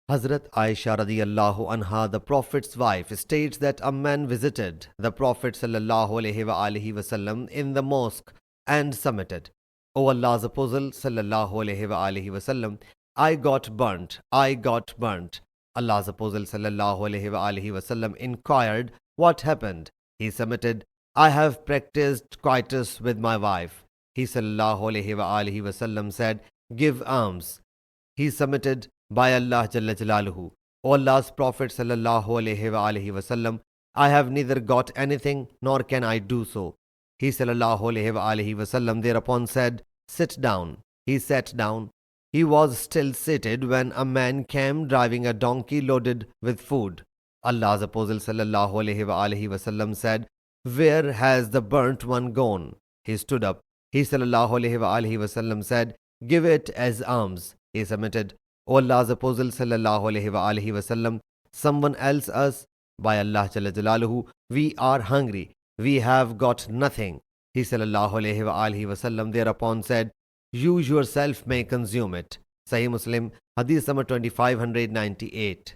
Hazrat Aisha radiyallahu anha, the Prophet's wife, states that a man visited the Prophet sallallahu alaihi wasallam in the mosque and submitted, "O Allah's Apostle sallallahu alaihi wasallam, I got burnt, I got burnt." Allah's Apostle sallallahu alaihi wasallam inquired what happened. He submitted, "I have practiced coitus with my wife." He sallallahu alaihi wasallam said, "Give alms." He submitted, "By Allah Jalla Jalaluhu, O Allah's Prophet sallallahu alaihi wasallam, I have neither got anything nor can I do so." He sallallahu alaihi wasallam thereupon said, "Sit down." He sat down. He was still seated when a man came driving a donkey loaded with food. Allah's Apostle sallallahu alaihi wasallam said, "Where has the burnt one gone?" He stood up. He sallallahu alaihi wasallam said, "Give it as alms." He submitted, "O Allah's Apostle sallallahu alaihi wasallam, someone else us, by Allah Jalla Jalaluhu, we are hungry, we have got nothing." He sallallahu alaihi wasallam thereupon said, "You yourself may consume it." Sahih Muslim Hadees number 2598.